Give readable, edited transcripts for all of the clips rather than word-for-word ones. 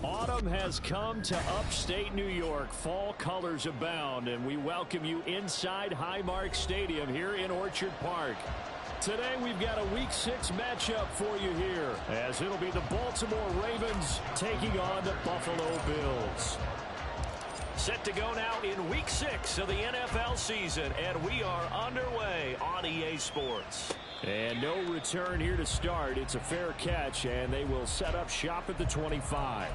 Autumn has come to upstate New York. Fall colors abound, and we welcome you inside Highmark Stadium here in Orchard Park. Today we've got a Week 6 matchup for you here, as it'll be the Baltimore Ravens taking on the Buffalo Bills. Set to go now in Week 6 of the NFL season, and we are underway on EA Sports. And no return here to start. It's a fair catch, and they will set up shop at the 25.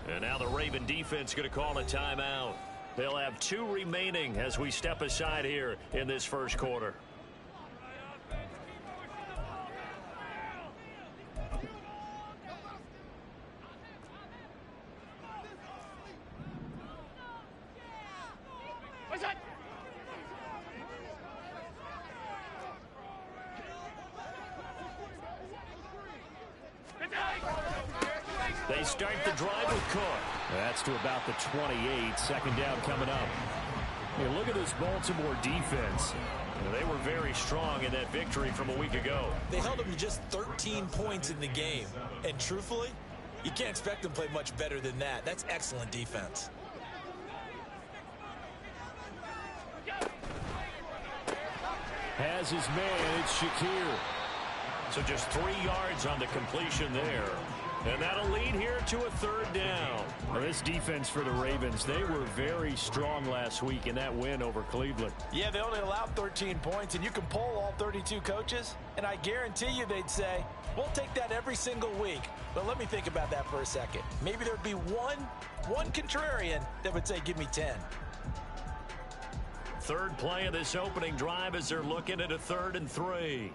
And now the Raven defense going to call a timeout. They'll have 2 remaining as we step aside here in this first quarter. They start the drive with Cook. That's to about the 28. Second down coming up. Hey, look at this Baltimore defense. They were very strong in that victory from a week ago. They held them to just 13 points in the game. And truthfully, you can't expect them to play much better than that. That's excellent defense. Has his man, it's Shakir. So just 3 yards on the completion there. And that'll lead here to a third down. Well, this defense for the Ravens, they were very strong last week in that win over Cleveland. Yeah, they only allowed 13 points, and you can poll all 32 coaches, and I guarantee you they'd say, we'll take that every single week. But let me think about that for a second. Maybe there'd be one contrarian that would say, give me 10. Third play of this opening drive as they're looking at a 3rd and 3.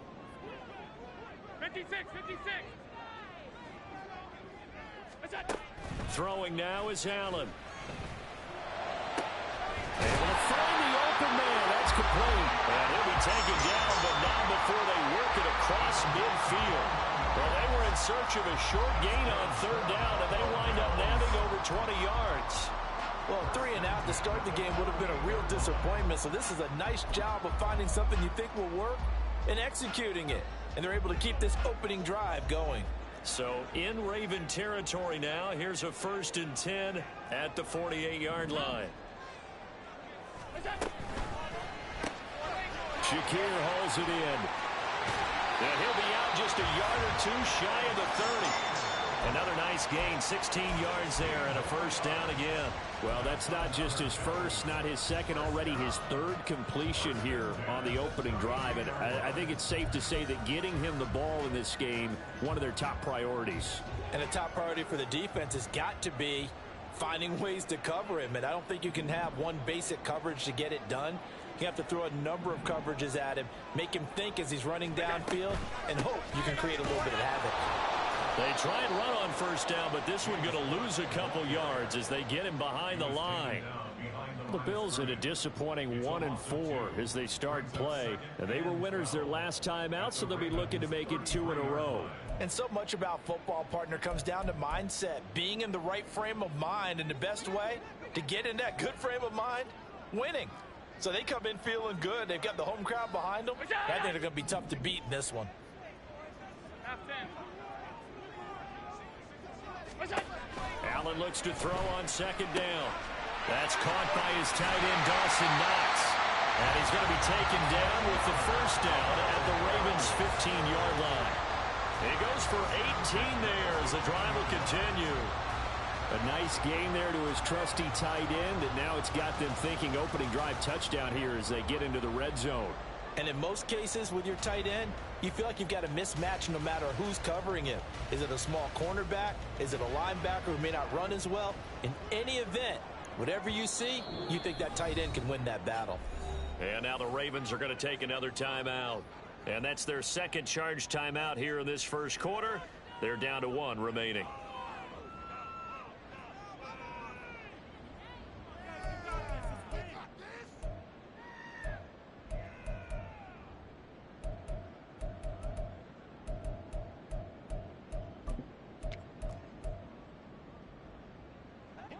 56. Throwing now is Allen. Able to find the open man. That's complete. And he'll be taken down, but not before they work it across midfield. Well, they were in search of a short gain on 3rd down, and they wind up nabbing over 20 yards. Well, 3 and out to start the game would have been a real disappointment, so this is a nice job of finding something you think will work and executing it. And they're able to keep this opening drive going. So in Raven territory now. Here's a 1st and 10 at the 48-yard line. Shakir hauls it in. And he'll be out just a yard or 2 shy of the 30. Another nice gain, 16 yards there, and a 1st down again. Well, that's not just his first, not his second, already his 3rd completion here on the opening drive. And I think it's safe to say that getting him the ball in this game, one of their top priorities. And a top priority for the defense has got to be finding ways to cover him. And I don't think you can have one basic coverage to get it done. You have to throw a number of coverages at him, make him think as he's running downfield, and hope you can create a little bit of havoc. They try and run on 1st down, but this one going to lose a couple yards as they get him behind the line. The Bills in a disappointing 1-4 as they start play. And they were winners their last time out, so they'll be looking to make it 2 in a row. And so much about football, partner, comes down to mindset, being in the right frame of mind. And the best way to get in that good frame of mind, winning. So they come in feeling good. They've got the home crowd behind them. I think they're going to be tough to beat in this one. Allen looks to throw on 2nd down. That's caught by his tight end, Dawson Knox. And he's going to be taken down with the 1st down at the Ravens' 15-yard line. He goes for 18 there as the drive will continue. A nice gain there to his trusty tight end, and now it's got them thinking opening drive touchdown here as they get into the red zone. And in most cases with your tight end, you feel like you've got a mismatch no matter who's covering him. Is it a small cornerback? Is it a linebacker who may not run as well? In any event, whatever you see, you think that tight end can win that battle. And now the Ravens are going to take another timeout. And that's their 2nd charge timeout here in this first quarter. They're down to 1 remaining.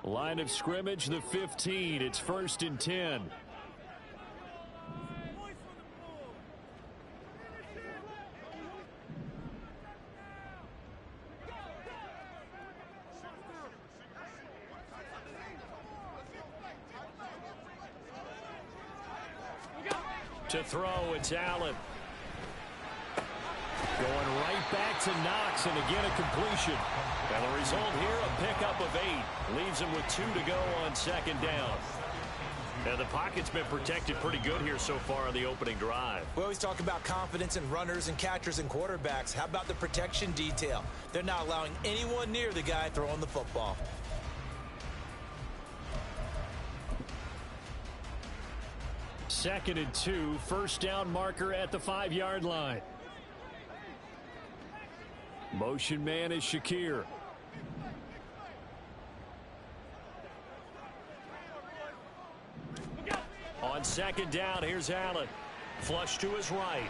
Line of scrimmage, the 15. It's 1st and 10. To throw, it's Allen. Going right back to Knox, and again a completion. And the result here, a pickup of 8. Leaves him with 2 to go on 2nd down. And the pocket's been protected pretty good here so far on the opening drive. We always talk about confidence in runners and catchers and quarterbacks. How about the protection detail? They're not allowing anyone near the guy throwing the football. Second and 2, 1st down marker at the 5-yard line. Motion man is Shakir. On 2nd down, here's Allen. Flush to his right.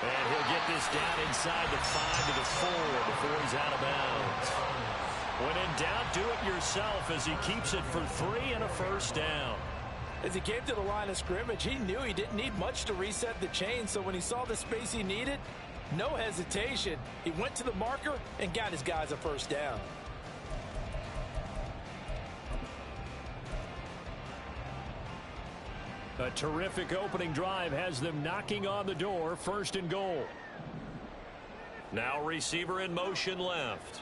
And he'll get this down inside the 5 to the 4 before he's out of bounds. When in doubt, do it yourself as he keeps it for 3 and a 1st down. As he came to the line of scrimmage, he knew he didn't need much to reset the chain, so when he saw the space he needed, no hesitation. He went to the marker and got his guys a 1st down. A terrific opening drive has them knocking on the door, 1st and goal. Now receiver in motion left.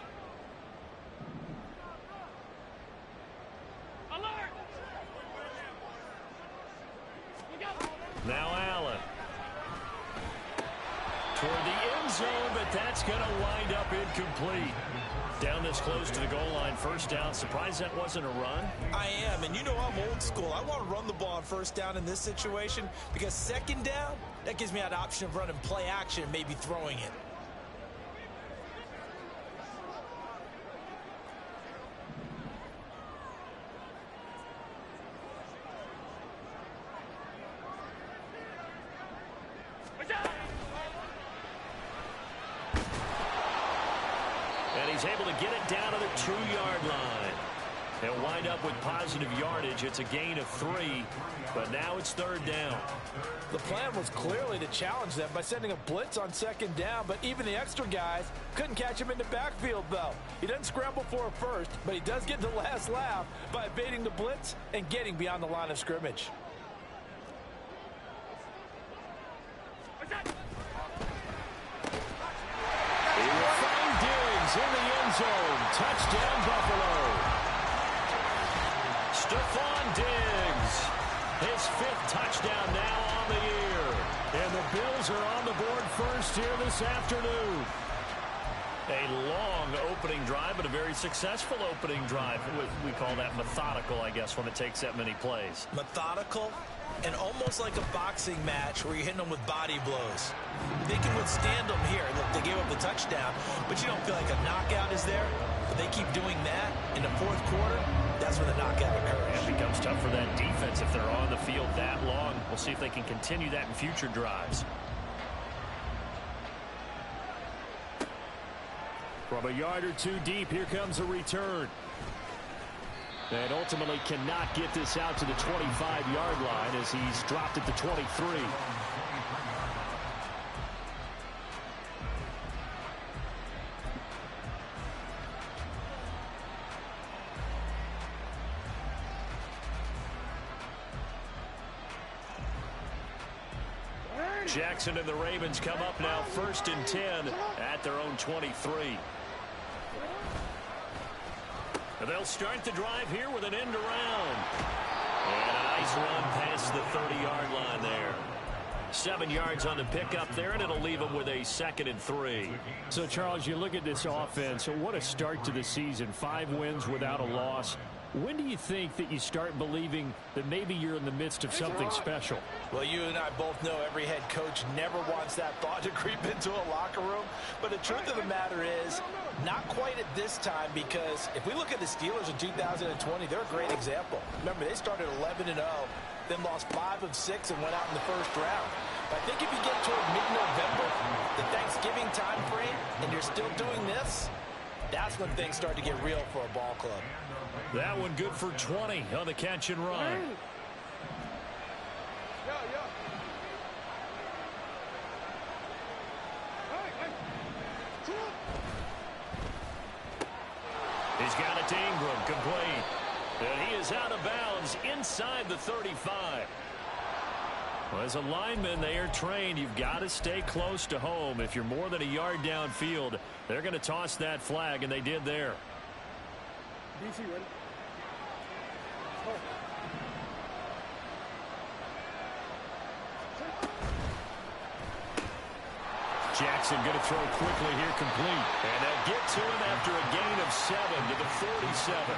Now Allen. Toward the end zone, but that's going to wind up incomplete. Down this close to the goal line, 1st down. Surprised that wasn't a run? I am, and you know I'm old school. I want to run the ball on 1st down in this situation because 2nd down, that gives me that option of running play action and maybe throwing it. And he's able to get it down to the 2-yard line. They'll wind up with positive yardage. It's a gain of 3, but now it's 3rd down. The plan was clearly to challenge them by sending a blitz on 2nd down, but even the extra guys couldn't catch him in the backfield, though. He doesn't scramble for a 1st, but he does get the last laugh by evading the blitz and getting beyond the line of scrimmage. In the end zone. Touchdown, Buffalo. Stephon Diggs. His 5th touchdown now on the year. And the Bills are on the board first here this afternoon. A long opening drive, but a very successful opening drive. We call that methodical, I guess, when it takes that many plays. Methodical and almost like a boxing match where you're hitting them with body blows. They can withstand them here. Look, they gave up the touchdown, but you don't feel like a knockout is there. But they keep doing that in the 4th quarter. That's when the knockout occurs. It becomes tough for that defense if they're on the field that long. We'll see if they can continue that in future drives. From a yard or 2 deep, here comes a return. And ultimately cannot get this out to the 25-yard line as he's dropped at the 23. Jackson and the Ravens come up now 1st and 10 at their own 23. And they'll start the drive here with an end around. And a nice run past the 30-yard line there. 7 yards on the pickup there, and it'll leave them with a 2nd and 3. So, Charles, you look at this offense, what a start to the season. 5 wins without a loss. When do you think that you start believing that maybe you're in the midst of something special? Well, you and I both know every head coach never wants that thought to creep into a locker room. But the truth of the matter is, not quite at this time, because if we look at the Steelers in 2020, they're a great example. Remember, they started 11-0, then lost 5 of 6 and went out in the 1st round. But I think if you get toward mid-November, the Thanksgiving time frame, and you're still doing this, That's when things start to get real for a ball club. That one good for 20 on the catch and run. He's got it to Ingram, complete. And he is out of bounds inside the 35. Well, as a lineman, they are trained. You've got to stay close to home. If you're more than a yard downfield, they're going to toss that flag, and they did there. DC, ready? Jackson going to throw quickly here, complete. And they'll get to him after a gain of 7 to the 47.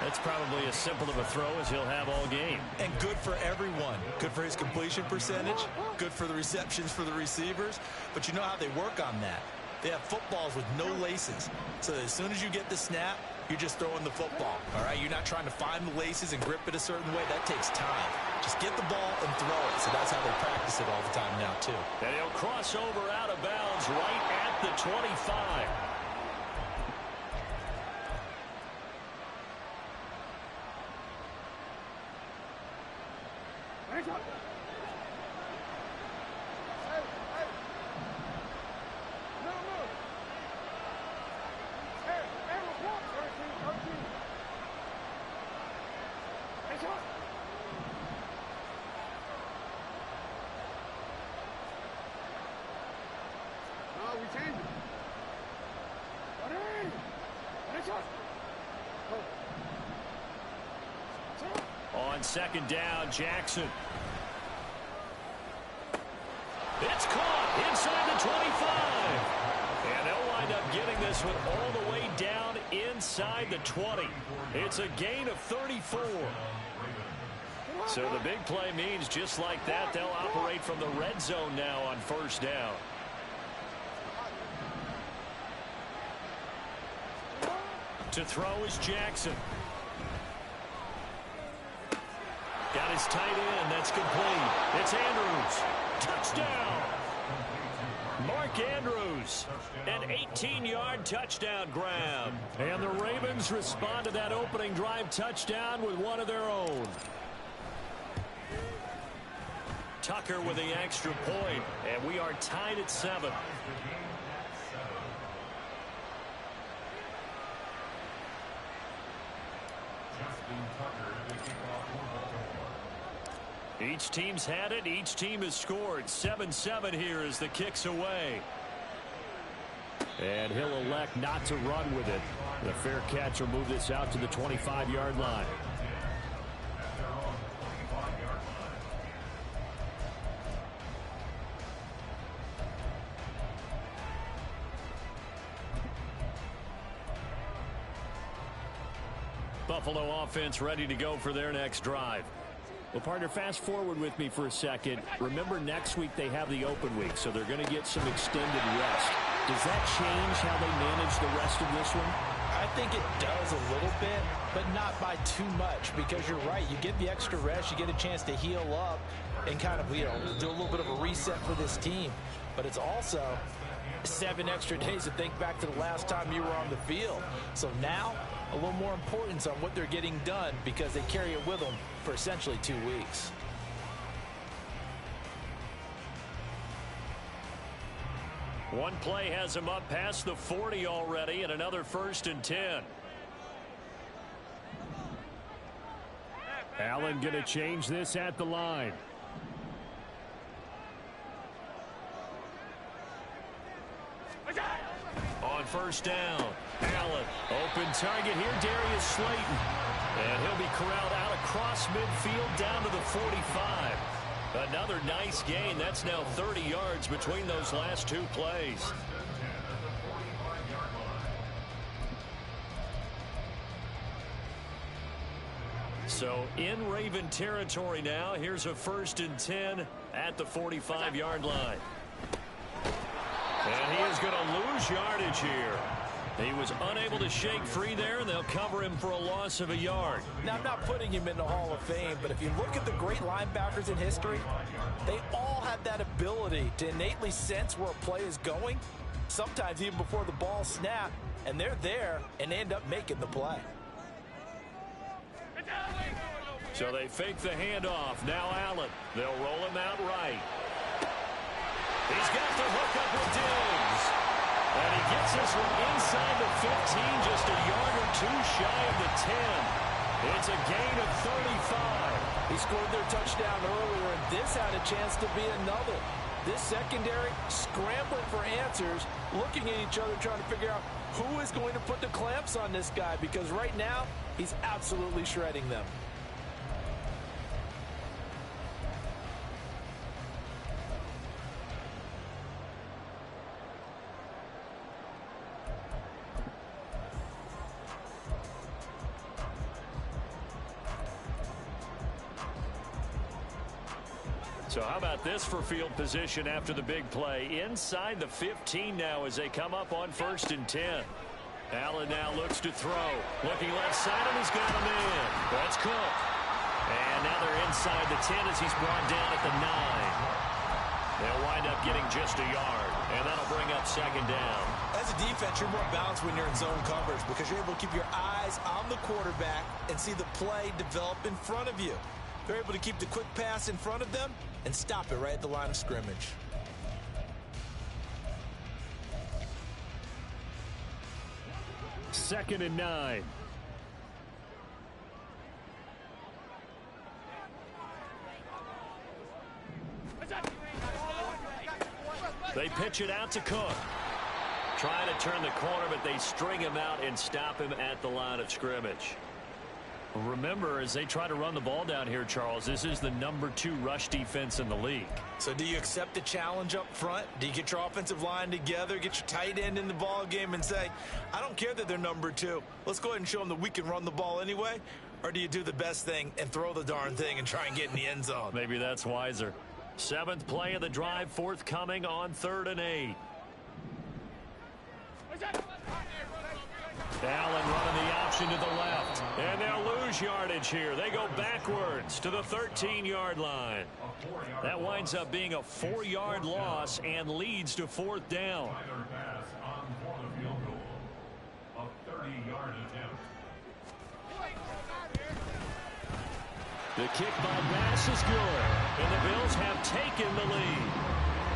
That's probably as simple of a throw as he'll have all game. And good for everyone. Good for his completion percentage. Good for the receptions for the receivers. But you know how they work on that. They have footballs with no laces. So as soon as you get the snap, you're just throwing the football. All right, you're not trying to find the laces and grip it a certain way. That takes time. Just get the ball and throw it. So that's how they practice it all the time now, too. And he'll cross over out of bounds right at the 25. On second down, Jackson. It's caught inside the 25. And they'll wind up getting this one all the way down inside the 20. It's a gain of 34. So the big play means just like that, they'll operate from the red zone now on first down. To throw is Jackson. Got his tight end. That's complete. It's Andrews. Touchdown. Mark Andrews. An 18-yard touchdown grab. And the Ravens respond to that opening drive touchdown with one of their own. Tucker with the extra point. And we are tied at 7. Each team's had it. Each team has scored. 7-7 here as the kick's away. And he'll elect not to run with it. The fair catch will move this out to the 25-yard line. Buffalo offense ready to go for their next drive. Well, partner, fast forward with me for a second. Remember, next week they have the open week, so they're going to get some extended rest. Does that change how they manage the rest of this one? I think it does a little bit, but not by too much, because you're right. You get the extra rest, you get a chance to heal up and kind of, do a little bit of a reset for this team. But it's also 7 extra days to think back to the last time you were on the field. So now, a little more importance on what they're getting done because they carry it with them for essentially 2 weeks. One play has him up past the 40 already, and another 1st and 10. Allen going to change this at the line. On first down, Allen. Open target here, Darius Slayton. And he'll be corralled out across midfield down to the 45. Another nice gain. That's now 30 yards between those last 2 plays. So in Raven territory now. Here's a 1st and 10 at the 45-yard line. And he is going to lose yardage here. He was unable to shake free there, and they'll cover him for a loss of a yard. Now, I'm not putting him in the Hall of Fame, but if you look at the great linebackers in history, They all have that ability to innately sense where a play is going, sometimes even before the ball snaps, and they're there and end up making the play. So they fake the handoff. Now Allen. They'll roll him out right. He's got the hook up with Diggs. And he gets this one inside the 15, just a yard or two shy of the 10. It's a gain of 35. He scored their touchdown earlier, and this had a chance to be another. This secondary scrambling for answers, looking at each other, trying to figure out who is going to put the clamps on this guy, because right now he's absolutely shredding them. So how about this for field position after the big play? Inside the 15 now as they come up on 1st and 10. Allen now looks to throw. Looking left side, and he's got him in. That's Cook. And now they're inside the 10 as he's brought down at the 9. They'll wind up getting just a yard, and that'll bring up 2nd down. As a defense, you're more balanced when you're in zone coverage because you're able to keep your eyes on the quarterback and see the play develop in front of you. They're able to keep the quick pass in front of them and stop it right at the line of scrimmage. Second and 9. They pitch it out to Cook. Trying to turn the corner, but they string him out and stop him at the line of scrimmage. Remember, as they try to run the ball down here, Charles, this is the number 2 rush defense in the league. So do you accept the challenge up front? Do you get your offensive line together, get your tight end in the ball game and say, I don't care that they're number 2. Let's go ahead and show them that we can run the ball anyway? Or do you do the best thing and throw the darn thing and try and get in the end zone? Maybe that's wiser. 7th play of the drive forthcoming on 3rd and 8. Allen running the option to the left. And they'll lose yardage here. They go backwards to the 13-yard line. That winds up being a 4-yard loss and leads to 4th down. The kick by Bass is good. And the Bills have taken the lead.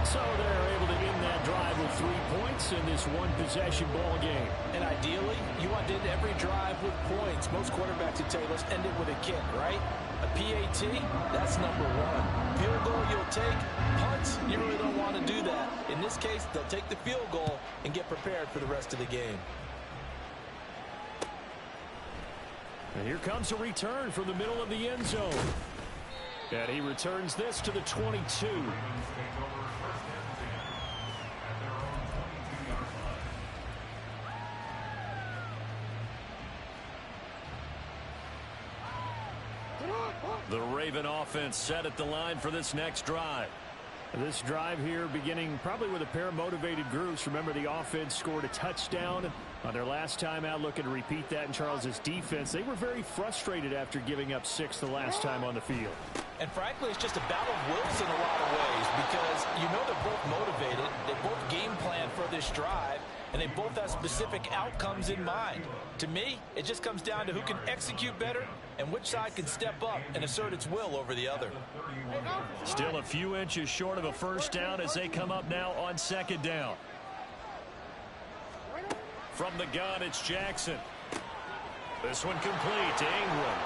So they're able to end that drive with 3 points in this one-possession ball game. And ideally, you want to end every drive with points. Most quarterbacks would tell you, let's end it with a kick, right? A PAT, that's number 1. Field goal you'll take. Punts, you really don't want to do that. In this case, they'll take the field goal and get prepared for the rest of the game. And here comes a return from the middle of the end zone. And he returns this to the 22. The Raven offense set at the line for this next drive. This drive here beginning probably with a pair of motivated groups. Remember, the offense scored a touchdown on their last time out, looking to repeat that in Charles's defense. They were very frustrated after giving up 6 the last time on the field. And frankly, it's just a battle of wills in a lot of ways because you know they're both motivated. They both game plan for this drive, and they both have specific outcomes in mind. To me, it just comes down to who can execute better and which side can step up and assert its will over the other. Still a few inches short of a first down as they come up now on 2nd down. From the gun, it's Jackson. This one complete to Ingram.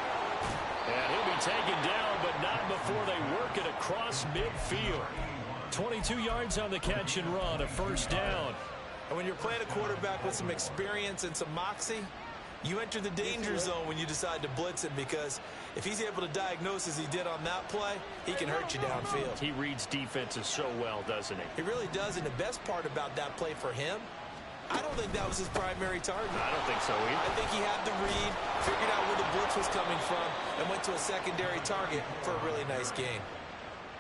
And he'll be taken down, but not before they work it across midfield. 22 yards on the catch and run, a first down. And when you're playing a quarterback with some experience and some moxie, you enter the danger zone when you decide to blitz him, because if he's able to diagnose as he did on that play, he can hurt you downfield. He reads defenses so well, doesn't he? He really does, and the best part about that play for him, I don't think that was his primary target. I don't think so either. I think he had the read, figured out where the blitz was coming from, and went to a secondary target for a really nice gain.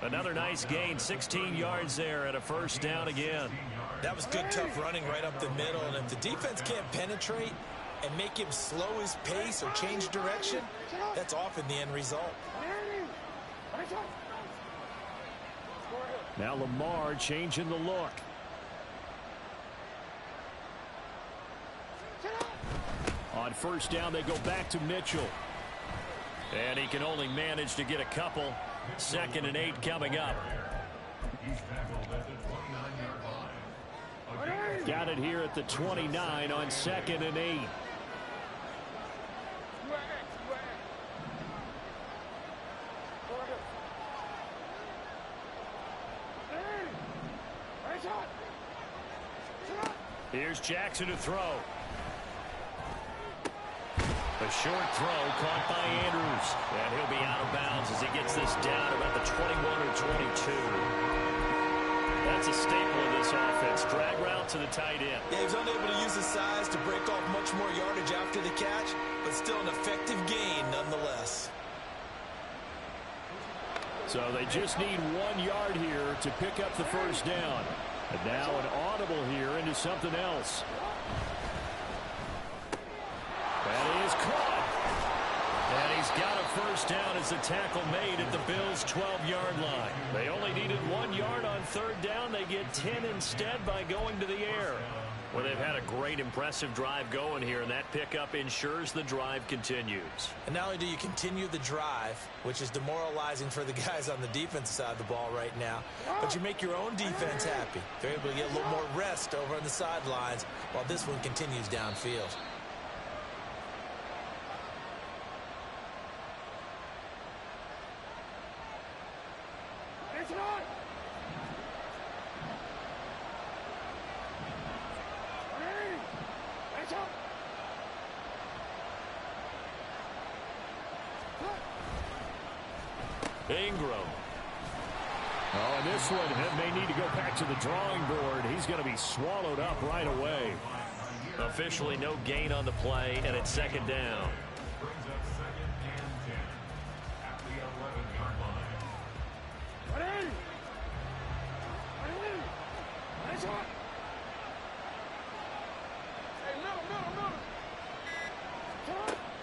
Another nice gain, 16 yards there, at a first down again. That was good, tough running right up the middle, and if the defense can't penetrate and make him slow his pace or change direction, that's often the end result. Now Lamar changing the look. On first down, they go back to Mitchell. And he can only manage to get a couple. 2nd and 8 coming up. Got it here at the 29 on 2nd and 8. Here's Jackson to throw. A short throw caught by Andrews. And he'll be out of bounds as he gets this down about the 21 or 22. That's a staple of this offense. Drag route to the tight end. Yeah, he was unable to use his size to break off much more yardage after the catch, but still an effective gain nonetheless. So they just need 1 yard here to pick up the first down. And now an audible here into something else. That is caught. And he's got a first down as the tackle made at the Bills' 12-yard line. They only needed 1 yard on 3rd down. They get 10 instead by going to the air. Well, they've had a great, impressive drive going here, and that pickup ensures the drive continues. And not only do you continue the drive, which is demoralizing for the guys on the defensive side of the ball right now, but you make your own defense happy. They're able to get a little more rest over on the sidelines while this one continues downfield. Ingram. Oh, and this one may need to go back to the drawing board. He's going to be swallowed up right away. Officially no gain on the play, and it's 2nd down.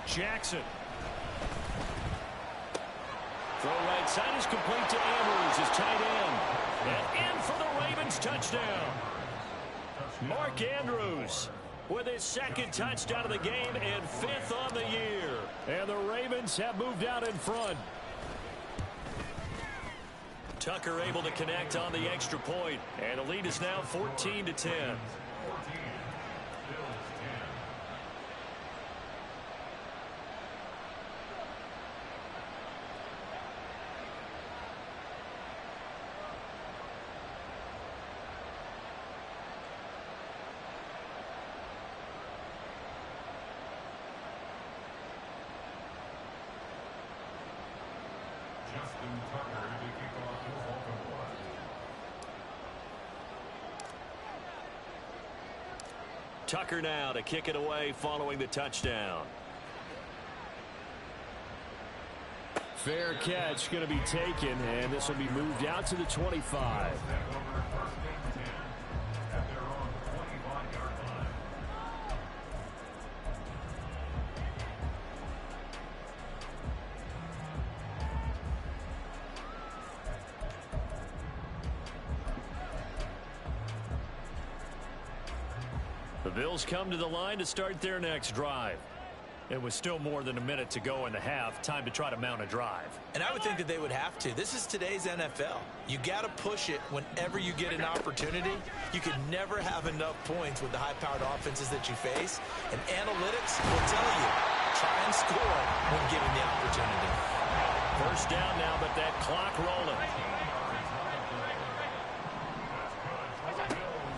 Jackson. Throw right side is complete to Andrews, his tight end. And in for the Ravens touchdown. Mark Andrews with his 2nd touchdown of the game and 5th on the year. And the Ravens have moved out in front. Tucker able to connect on the extra point. And the lead is now 14-10. Tucker now to kick it away following the touchdown. Fair catch going to be taken, and this will be moved out to the 25. The Bills come to the line to start their next drive. It was still more than a minute to go in the half. Time to try to mount a drive. And I would think that they would have to. This is today's NFL. You got to push it whenever you get an opportunity. You can never have enough points with the high-powered offenses that you face. And analytics will tell you, try and score when given the opportunity. First down now, but that clock rolling.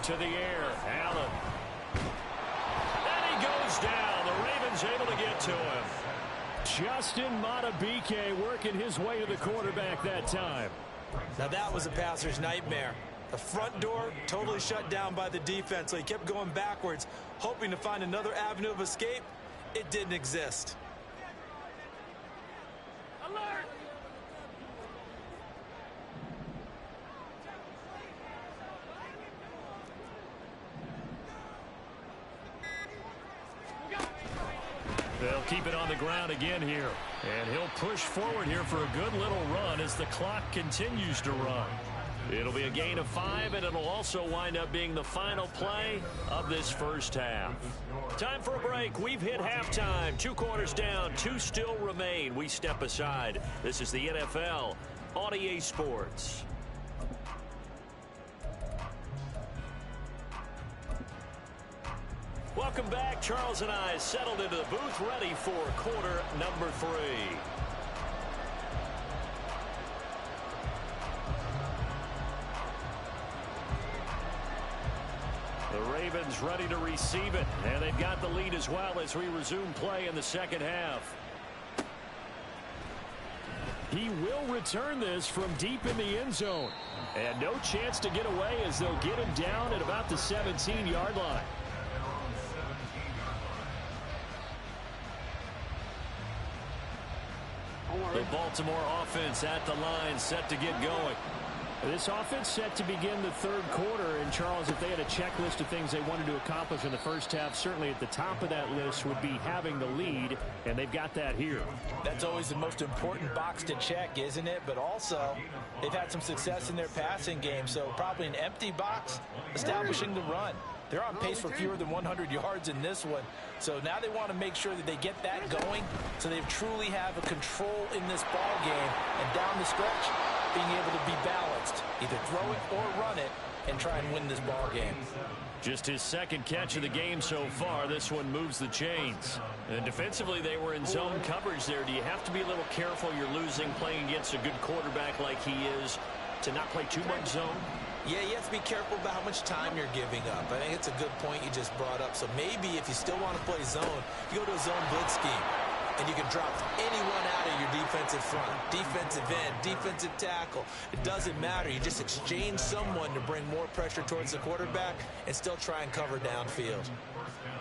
To the air, Allen. Goes down. The Ravens able to get to him. Justin Madubuike working his way to the quarterback that time. Now that was a passer's nightmare. The front door totally shut down by the defense, so he kept going backwards, hoping to find another avenue of escape. It didn't exist. Alert! They'll keep it on the ground again here. And he'll push forward here for a good little run as the clock continues to run. It'll be a gain of 5, and it'll also wind up being the final play of this first half. Time for a break. We've hit halftime. 2 quarters down, 2 still remain. We step aside. This is the NFL on EA Sports. Welcome back. Charles and I settled into the booth, ready for quarter number 3. The Ravens ready to receive it, and they've got the lead as well as we resume play in the second half. He will return this from deep in the end zone, and no chance to get away as they'll get him down at about the 17-yard line. The Baltimore offense at the line, set to get going. This offense set to begin the third quarter, and Charles, if they had a checklist of things they wanted to accomplish in the first half, certainly at the top of that list would be having the lead, and they've got that here. That's always the most important box to check, isn't it? But also, they've had some success in their passing game, so probably an empty box establishing the run. They're on pace for fewer than 100 yards in this one. So now they want to make sure that they get that going so they truly have a control in this ball game. And down the stretch, being able to be balanced. Either throw it or run it and try and win this ball game. Just his second catch of the game so far. This one moves the chains. And defensively, they were in zone coverage there. Do you have to be a little careful? You're losing playing against a good quarterback like he is to not play too much zone? Yeah, you have to be careful about how much time you're giving up. I think it's a good point you just brought up. So maybe if you still want to play zone, you go to a zone blitz scheme. And you can drop anyone out of your defensive front, defensive end, defensive tackle. It doesn't matter. You just exchange someone to bring more pressure towards the quarterback and still try and cover downfield.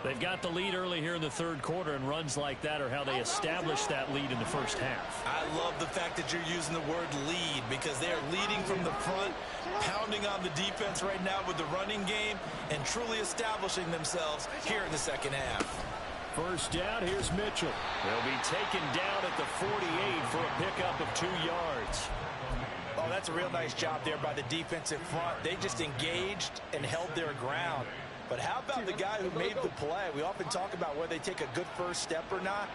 They've got the lead early here in the third quarter, and runs like that are how they establish that lead in the first half. I love the fact that you're using the word lead because they are leading from the front, pounding on the defense right now with the running game, and truly establishing themselves here in the second half. First down, here's Mitchell. They'll be taken down at the 48 for a pickup of 2 yards. Oh, that's a real nice job there by the defensive front. They just engaged and held their ground. But how about the guy who made the play? We often talk about whether they take a good first step or not.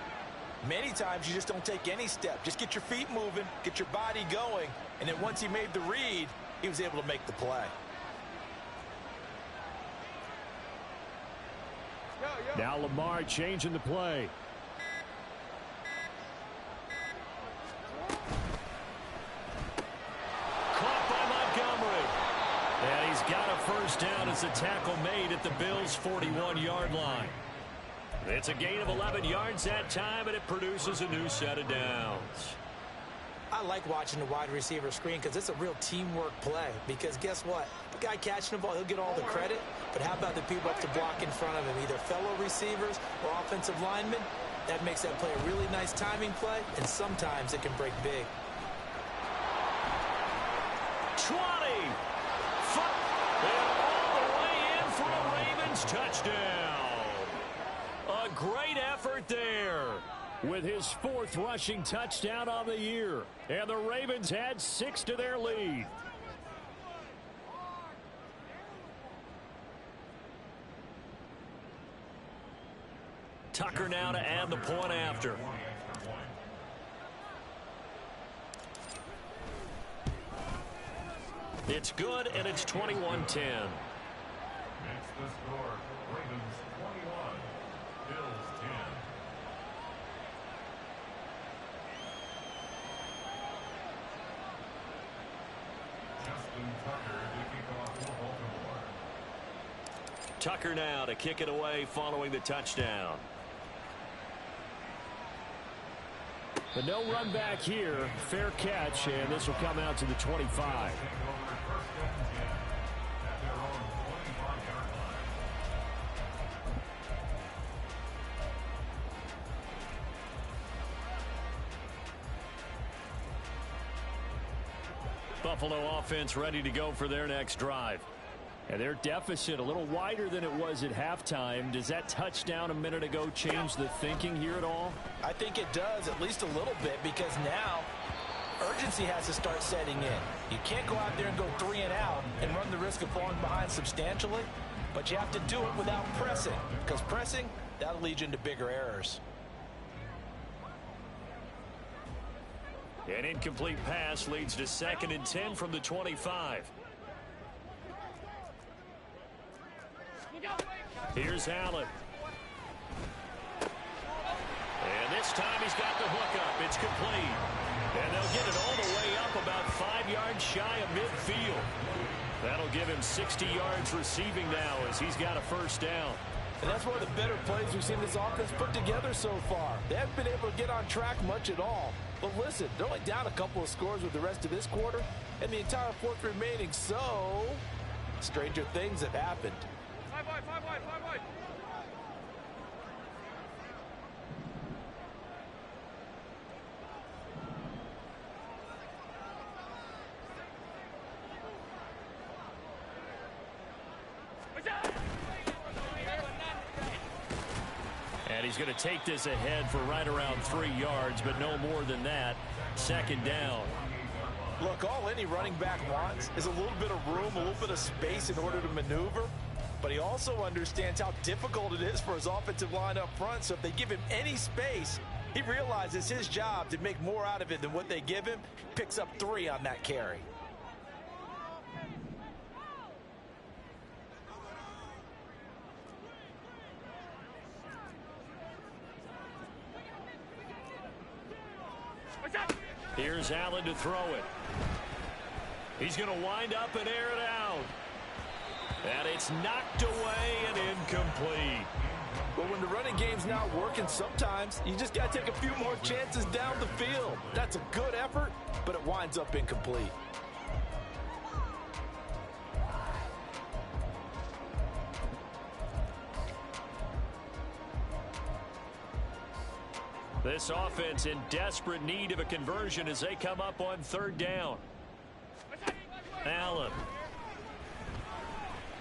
Many times you just don't take any step. Just get your feet moving, get your body going, and then once he made the read, he was able to make the play. Now Lamar changing the play. Caught by Montgomery. And he's got a first down as the tackle made at the Bills' 41-yard line. It's a gain of 11 yards that time, and it produces a new set of downs. I like watching the wide receiver screen because it's a real teamwork play. Because guess what? The guy catching the ball, he'll get all the credit. But how about the people up to block in front of him, either fellow receivers or offensive linemen? That makes that play a really nice timing play, and sometimes it can break big. 20. And all the way in for a Ravens touchdown. A great effort there, with his 4th rushing touchdown on the year. And the Ravens had 6 to their lead. Tucker now to add the point after. It's good, and it's 21-10. Makes the score Ravens 21, Bills 10. Justin Tucker to kick off for Baltimore. Tucker now to kick it away following the touchdown. But no run back here. Fair catch, and this will come out to the 25. Buffalo offense ready to go for their next drive. And their deficit a little wider than it was at halftime. Does that touchdown a minute ago change the thinking here at all? I think it does, at least a little bit, because now urgency has to start setting in. You can't go out there and go 3 and out and run the risk of falling behind substantially, but you have to do it without pressing, because pressing, that'll lead you into bigger errors. An incomplete pass leads to 2nd and 10 from the 25. Here's Allen. And this time he's got the hook up. It's complete. And they'll get it all the way up about 5 yards shy of midfield. That'll give him 60 yards receiving now as he's got a first down. And that's one of the better plays we've seen this offense put together so far. They haven't been able to get on track much at all. But listen, they're only down a couple of scores with the rest of this quarter and the entire fourth remaining. So, stranger things have happened. 5 wide, 5 wide, 5 wide. And he's going to take this ahead for right around 3 yards, but no more than that. 2nd down. Look, all any running back wants is a little bit of room, a little bit of space in order to maneuver. But he also understands how difficult it is for his offensive line up front. So if they give him any space, he realizes his job to make more out of it than what they give him. Picks up 3 on that carry. Here's Allen to throw it. He's going to wind up and air it out. And it's knocked away and incomplete. But when the running game's not working, sometimes you just got to take a few more chances down the field. That's a good effort, but it winds up incomplete. This offense in desperate need of a conversion as they come up on 3rd down. Allen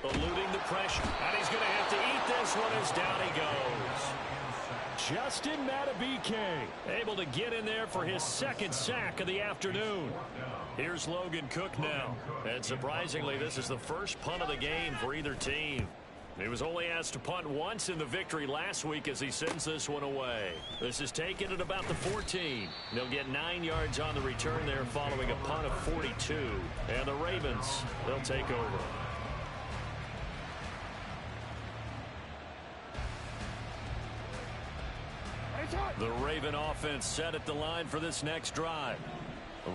eluding the pressure, and he's going to have to eat this one as down he goes. Justin Matabike able to get in there for his 2nd sack of the afternoon. Here's Logan Cook now. And surprisingly, this is the first punt of the game for either team. He was only asked to punt once in the victory last week as he sends this one away. This is taken at about the 14. They'll get 9 yards on the return there following a punt of 42. And the Ravens, they'll take over. The Raven offense set at the line for this next drive.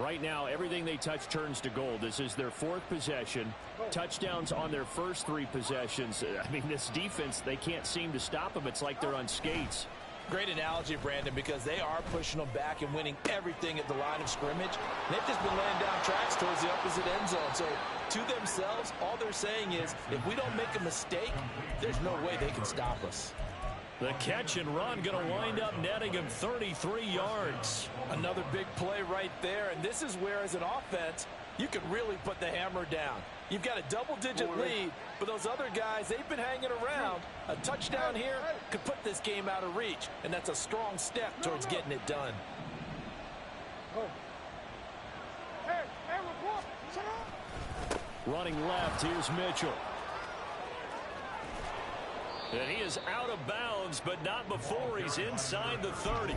Right now, everything they touch turns to gold. This is their 4th possession. Touchdowns on their first 3 possessions. I mean, this defense, they can't seem to stop them. It's like they're on skates. Great analogy, Brandon, because they are pushing them back and winning everything at the line of scrimmage. They've just been laying down tracks towards the opposite end zone. So, to themselves, all they're saying is, if we don't make a mistake, there's no way they can stop us. The catch and run going to wind up netting him 33 yards. Another big play right there, and this is where, as an offense, you can really put the hammer down. You've got a double-digit lead, but those other guys, they've been hanging around. A touchdown here could put this game out of reach, and that's a strong step towards getting it done. Running left, here's Mitchell. And he is out of bounds, but not before he's inside the 30.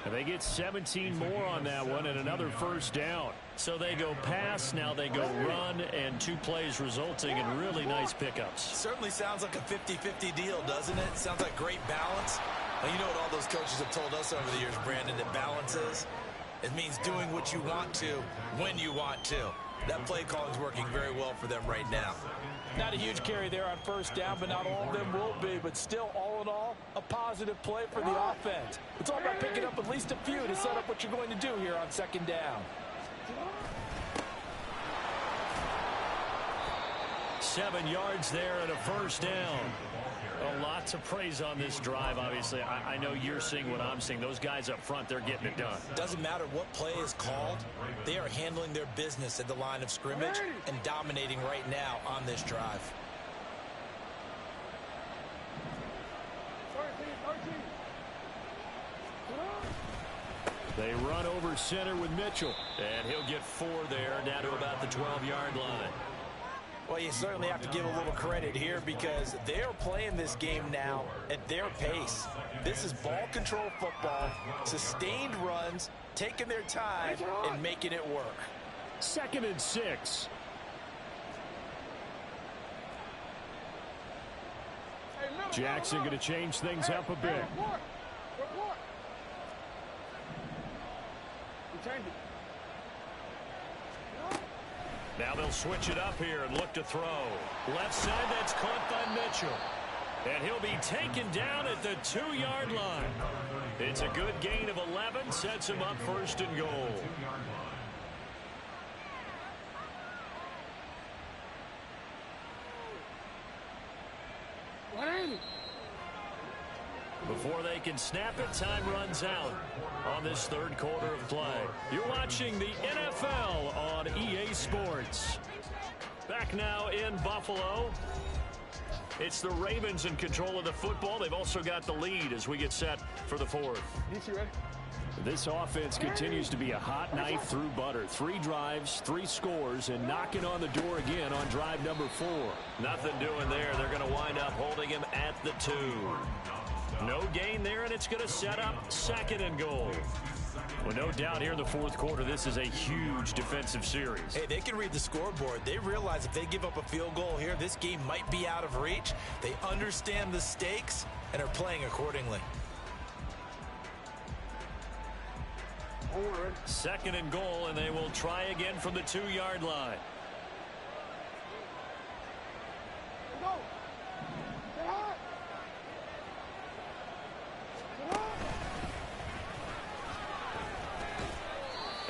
And they get 17 more on that one and another first down. So they go pass, now they go run, and 2 plays resulting in really nice pickups. Certainly sounds like a 50-50 deal, doesn't it? Sounds like great balance. Well, you know what all those coaches have told us over the years, Brandon, that balance is? It means doing what you want to when you want to. That play calling is working very well for them right now. Not a huge carry there on first down, but not all of them will be. But still, all in all, a positive play for the offense. It's all about picking up at least a few to set up what you're going to do here on 2nd down. 7 yards there and a first down. Well, lots of praise on this drive, obviously. I know you're seeing what I'm seeing. Those guys up front, they're getting it done. Doesn't matter what play is called. They are handling their business at the line of scrimmage and dominating right now on this drive. They run over center with Mitchell. And he'll get 4 there, down to about the 12-yard line. Well, you certainly have to give a little credit here because they're playing this game now at their pace. This is ball control football, sustained runs, taking their time and making it work. 2nd and 6. Jackson going to change things up a bit. Now they'll switch it up here and look to throw. Left side, that's caught by Mitchell. And he'll be taken down at the 2-yard line. It's a good gain of 11, sets him up 1st and goal. Before they can snap it, time runs out on this 3rd quarter of play. You're watching the NFL on EA Sports. Back now in Buffalo. It's the Ravens in control of the football. They've also got the lead as we get set for the 4th. This offense continues to be a hot knife through butter. 3 drives, 3 scores, and knocking on the door again on drive number 4. Nothing doing there. They're going to wind up holding him at the 2. No gain there, and it's going to set up 2nd and goal. Well, no doubt here in the 4th quarter, this is a huge defensive series. Hey, they can read the scoreboard. They realize if they give up a field goal here, this game might be out of reach. They understand the stakes and are playing accordingly. 2nd and goal, and they will try again from the 2-yard line.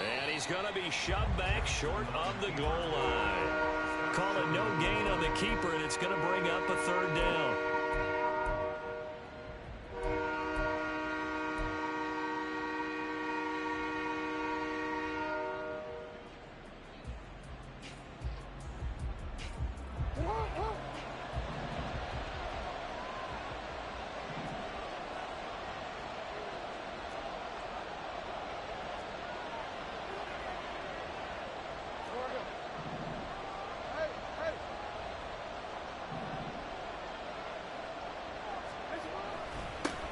And he's going to be shoved back short of the goal line. Call it no gain on the keeper, and it's going to bring up a 3rd down.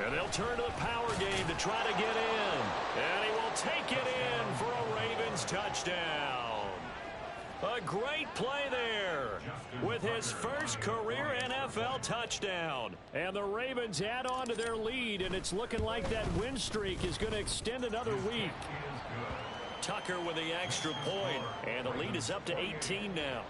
And they'll turn to the power game to try to get in. And he will take it in for a Ravens touchdown. A great play there with his first career NFL touchdown. And the Ravens add on to their lead, and it's looking like that win streak is going to extend another week. Tucker with the extra point, and the lead is up to 18 now.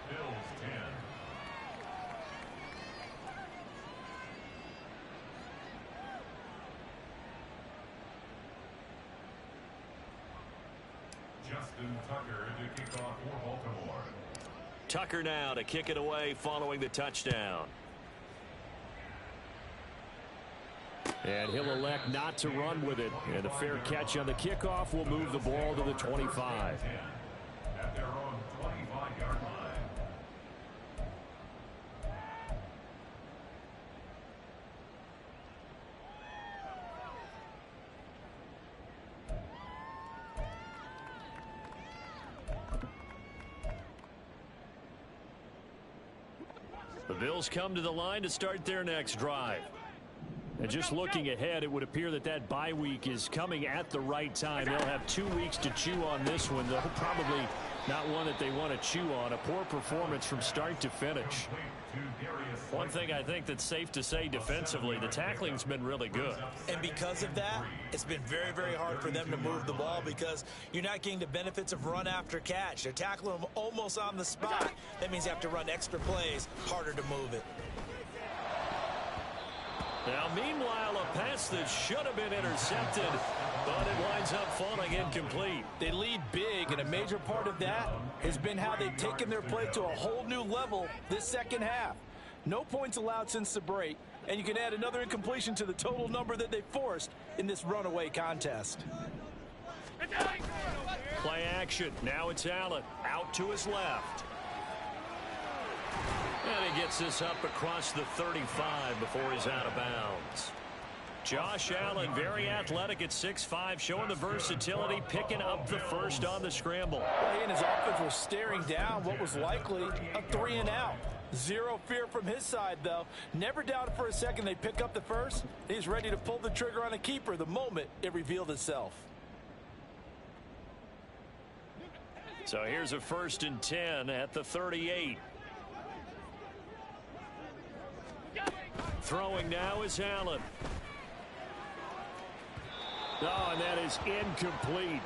Tucker now to kick it away following the touchdown. And he'll elect not to run with it. And a fair catch on the kickoff will move the ball to the 25. At their own 25-yard line. The Bills come to the line to start their next drive. And just looking ahead, it would appear that that bye week is coming at the right time. They'll have 2 weeks to chew on this one, though probably not one that they want to chew on. A poor performance from start to finish. One thing I think that's safe to say defensively, the tackling's been really good. And because of that, it's been very, very hard for them to move the ball because you're not getting the benefits of run after catch. They're tackling them almost on the spot. That means you have to run extra plays, harder to move it. Now, meanwhile, a pass that should have been intercepted, but it winds up falling incomplete. They lead big, and a major part of that has been how they've taken their play to a whole new level this second half. No points allowed since the break, and you can add another incompletion to the total number that they forced in this runaway contest. Play action. Now it's Allen out to his left. And he gets this up across the 35 before he's out of bounds. Josh Allen, very athletic at 6'5", showing the versatility, picking up the first on the scramble. Well, he and his offense were staring down what was likely a 3-and-out. Zero fear from his side, though. Never doubted for a second they pick up the first. He's ready to pull the trigger on a keeper the moment it revealed itself. So here's a 1st and 10 at the 38. Throwing now is Allen. Oh, and that is incomplete.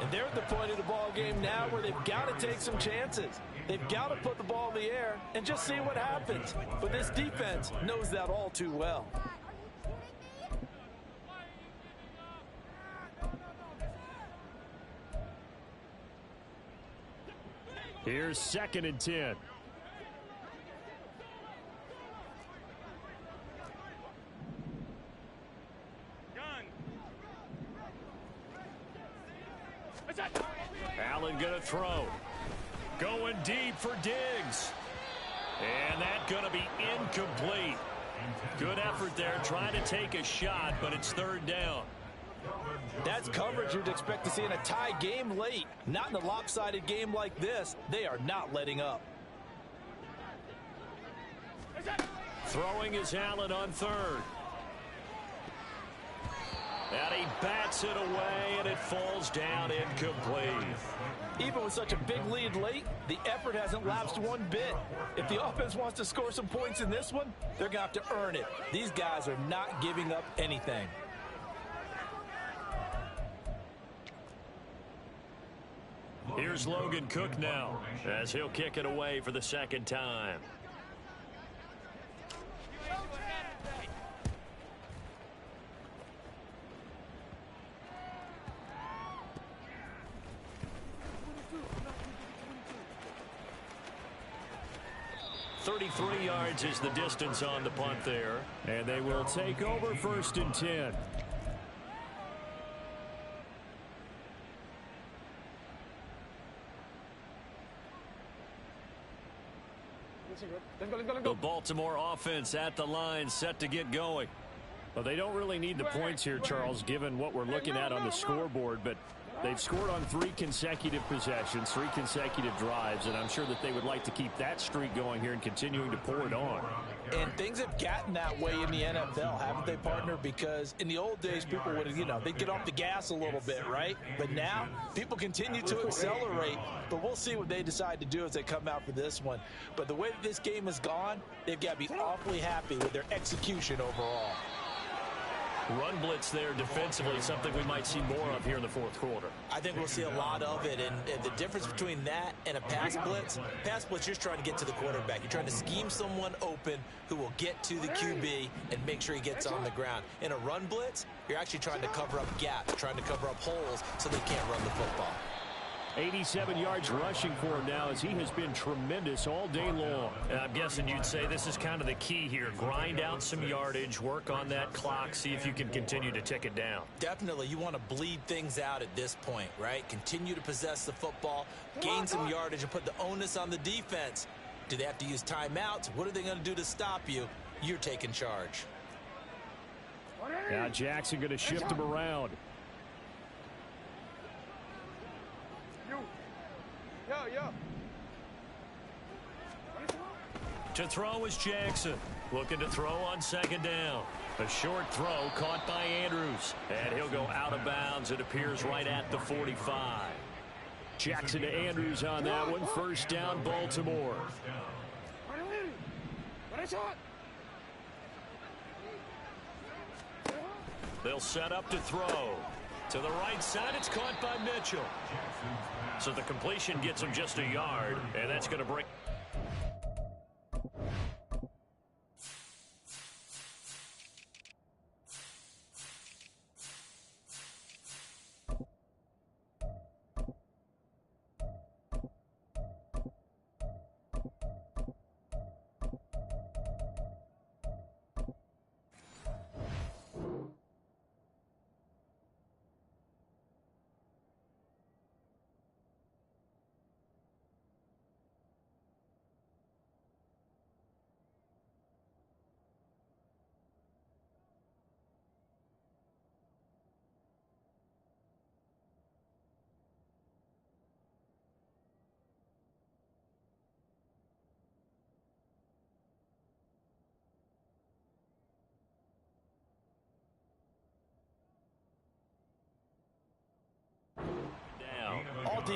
And they're at the point of the ball game now where they've got to take some chances. They've got to put the ball in the air and just see what happens. But this defense knows that all too well. Here's 2nd and 10. Allen gonna throw. Going deep for Diggs. And that's gonna be incomplete. Good effort there, trying to take a shot, but it's 3rd down. That's coverage you'd expect to see in a tie game late. Not in a lopsided game like this. They are not letting up. Throwing is Allen on 3rd. And he bats it away, and it falls down incomplete. Even with such a big lead late, the effort hasn't lapsed one bit. If the offense wants to score some points in this one, they're going to have to earn it. These guys are not giving up anything. Here's Logan Cook now, as he'll kick it away for the 2nd time. .33 yards is the distance on the punt there. And they will take over 1st and 10. The Baltimore offense at the line, set to get going. Well, they don't really need the points here, Charles, given what we're looking at on the scoreboard, but they've scored on 3 consecutive possessions, 3 consecutive drives, and I'm sure that they would like to keep that streak going here and continuing to pour it on. And things have gotten that way in the NFL, haven't they, partner? Because in the old days, people would, they'd get off the gas a little bit, right? But now, people continue to accelerate, but we'll see what they decide to do as they come out for this one. But the way that this game has gone, they've got to be awfully happy with their execution overall. Run blitz there defensively, something we might see more of here in the 4th quarter. I think we'll see a lot of it, and the difference between that and a pass blitz, you're just trying to get to the quarterback. You're trying to scheme someone open who will get to the QB and make sure he gets on the ground. In a run blitz, you're actually trying to cover up gaps, trying to cover up holes so they can't run the football. 87 yards rushing for him now as he has been tremendous all day long. And I'm guessing you'd say this is kind of the key here. Grind out some yardage, work on that clock, see if you can continue to tick it down. Definitely. You want to bleed things out at this point, right? Continue to possess the football, gain some yardage, and put the onus on the defense. Do they have to use timeouts? What are they going to do to stop you? You're taking charge. Now Jackson going to shift him around. To throw is Jackson. Looking to throw on 2nd down. A short throw caught by Andrews. And he'll go out of bounds. It appears right at the 45. Jackson to Andrews on that one. 1st down, Baltimore. They'll set up to throw. To the right side, it's caught by Mitchell. So the completion gets him just a yard, and that's going to bring...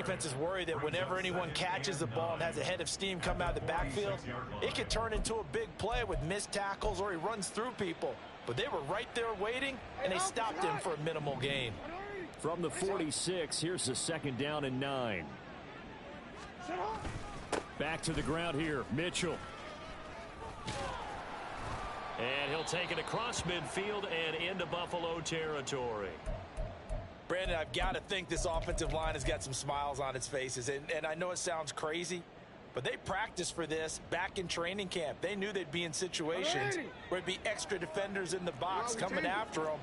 defense is worried that whenever anyone catches the ball and has a head of steam come out of the backfield, it could turn into a big play with missed tackles or he runs through people. But they were right there waiting, and they stopped him for a minimal gain. From the 46, here's the 2nd down and 9. Back to the ground here, Mitchell. And he'll take it across midfield and into Buffalo territory. Brandon, I've got to think this offensive line has got some smiles on its faces. And I know it sounds crazy, but they practiced for this back in training camp. They knew they'd be in situations where it'd be extra defenders in the box coming after them,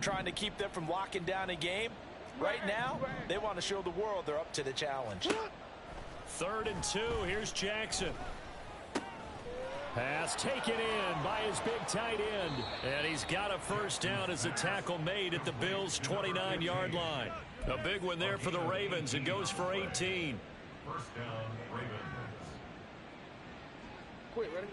trying to keep them from locking down a game. Right now, they want to show the world they're up to the challenge. 3rd and 2. Here's Jackson. Pass taken in by his big tight end. And he's got a first down as the tackle made at the Bills' 29-yard line. A big one there for the Ravens. It goes for 18. First down, Ravens. Quick, ready?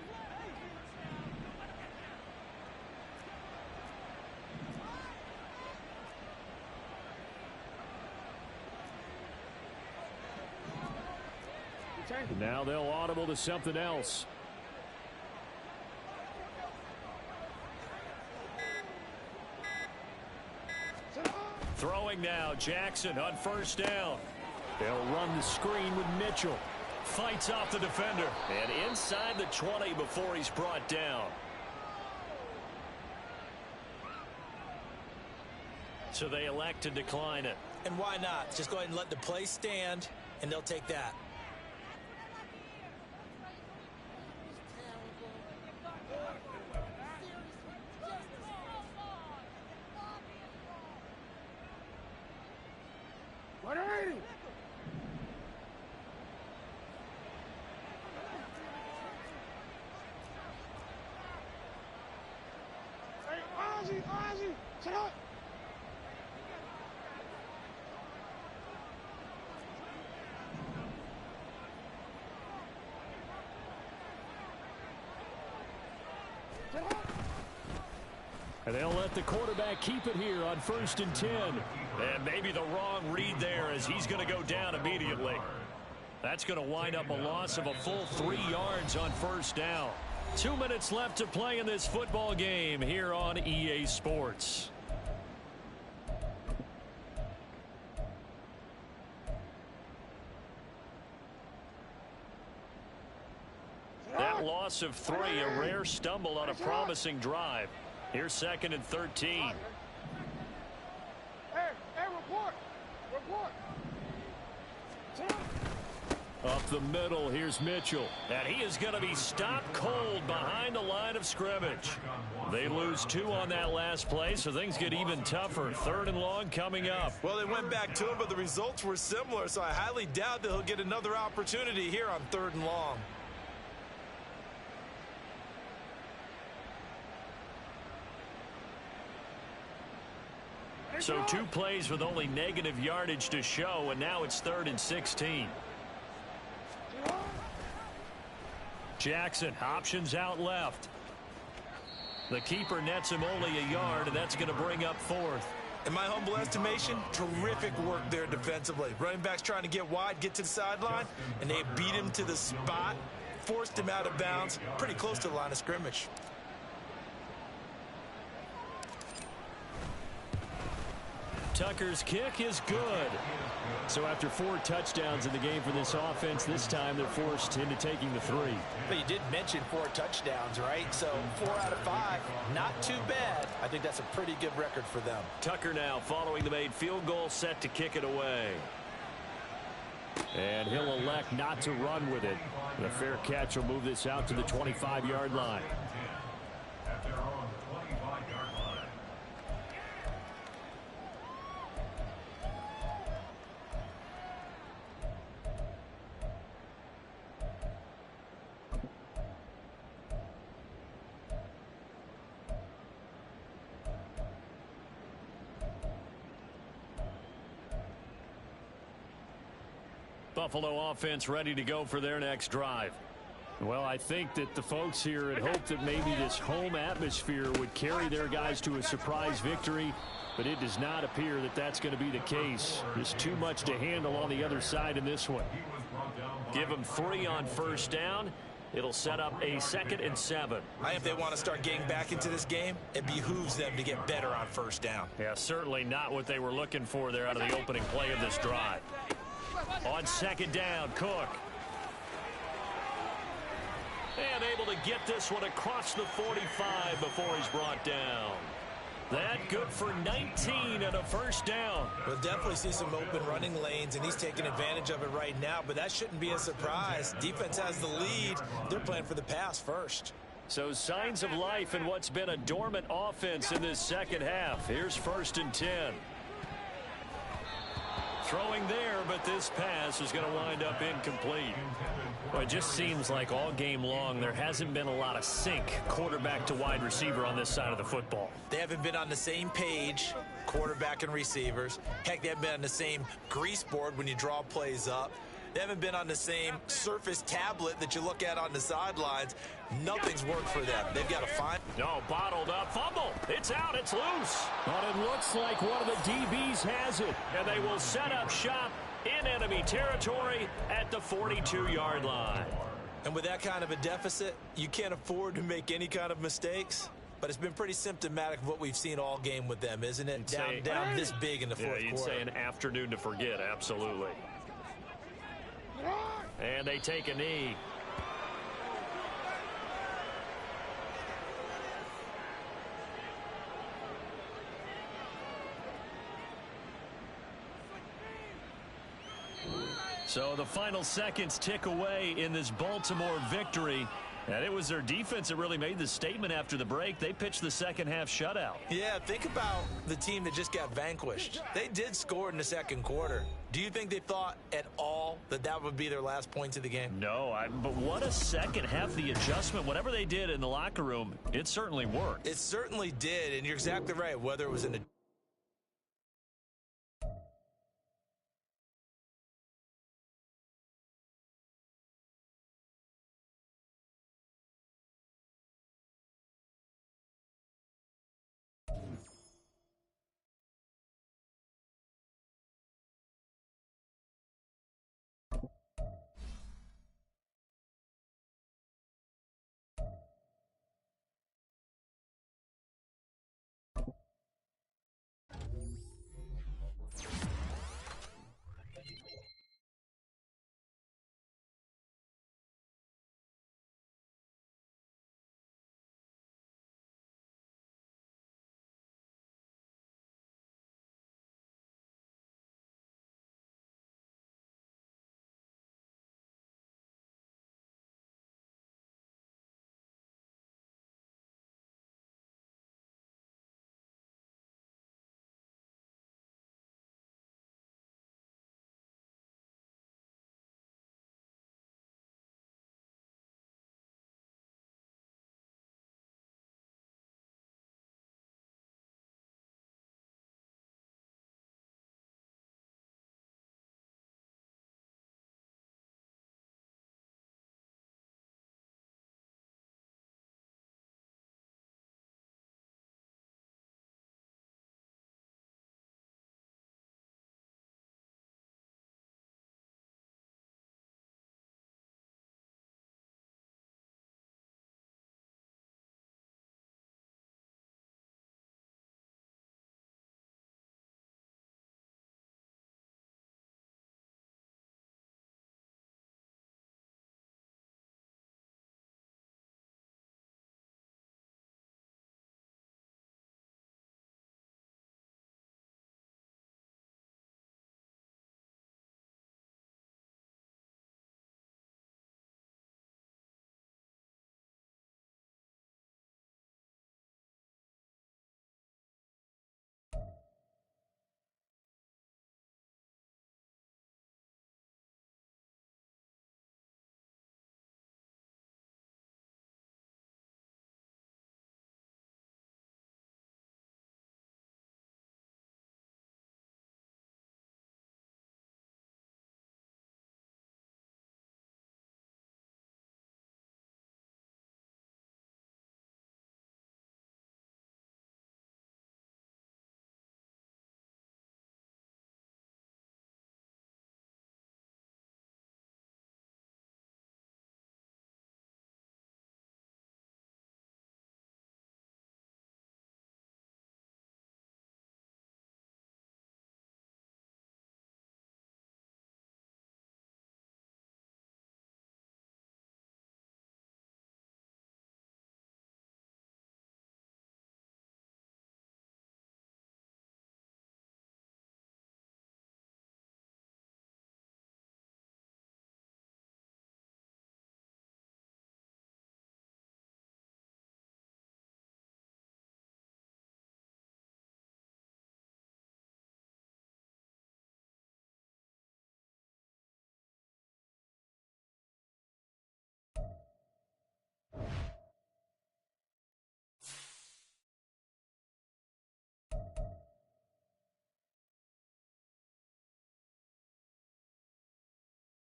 Now they'll audible to something else. Throwing now, Jackson on first down. They'll run the screen with Mitchell. Fights off the defender. And inside the 20 before he's brought down. So they elect to decline it. And why not? Just go ahead and let the play stand, and they'll take that. And they'll let the quarterback keep it here on 1st and 10. And maybe the wrong read there as he's going to go down immediately. That's going to wind up a loss of a full 3 yards on first down. 2 minutes left to play in this football game here on EA Sports. That loss of 3, a rare stumble on a promising drive. Here's 2nd and 13. Hey, report. Up the middle, here's Mitchell. And he is going to be stopped cold behind the line of scrimmage. They lose 2 on that last play, so things get even tougher. 3rd and long coming up. Well, they went back to him, but the results were similar, so I highly doubt that he'll get another opportunity here on 3rd and long. So 2 plays with only negative yardage to show, and now it's 3rd and 16. Jackson, options out left. The keeper nets him only a yard, and that's going to bring up 4th. In my humble estimation, terrific work there defensively. Running backs trying to get wide, get to the sideline, and they beat him to the spot, forced him out of bounds, pretty close to the line of scrimmage. Tucker's kick is good. So after 4 touchdowns in the game for this offense, this time they're forced into taking the 3. But you did mention 4 touchdowns, right? So 4 out of 5, not too bad. I think that's a pretty good record for them. Tucker now following the made field goal, set to kick it away. And he'll elect not to run with it. The fair catch will move this out to the 25-yard line. At their own 25-yard line. Buffalo offense ready to go for their next drive. Well, I think that the folks here had hoped that maybe this home atmosphere would carry their guys to a surprise victory, but it does not appear that that's going to be the case. There's too much to handle on the other side in this one. Give them 3 on first down. It'll set up a 2nd and 7. I think if they want to start getting back into this game, it behooves them to get better on first down. Yeah, certainly not what they were looking for there out of the opening play of this drive. On 2nd down, Cook. And able to get this one across the 45 before he's brought down. That good for 19 and a first down. We'll definitely see some open running lanes, and he's taking advantage of it right now, but that shouldn't be a surprise. Defense has the lead. They're playing for the pass first. So signs of life in what's been a dormant offense in this second half. Here's 1st and 10. Throwing there, but this pass is going to wind up incomplete. Well, it just seems like all game long there hasn't been a lot of sync quarterback to wide receiver on this side of the football. They haven't been on the same page, quarterback and receivers. Heck, they haven't been on the same grease board when you draw plays up. They haven't been on the same Surface tablet that you look at on the sidelines. Nothing's worked for them. They've got to find. No, bottled up. Fumble. It's out. It's loose. But it looks like one of the DBs has it. And they will set up shop in enemy territory at the 42-yard line. And with that kind of a deficit, you can't afford to make any kind of mistakes. But it's been pretty symptomatic of what we've seen all game with them, isn't it? Down this big in the fourth quarter. You'd say an afternoon to forget. Absolutely. And they take a knee. So the final seconds tick away in this Baltimore victory. And it was their defense that really made the statement after the break. They pitched the second half shutout. Yeah, think about the team that just got vanquished. They did score in the second quarter. Do you think they thought at all that that would be their last points of the game? No, but what a second half. The adjustment, whatever they did in the locker room, it certainly worked. It certainly did, and you're exactly right. Whether it was in a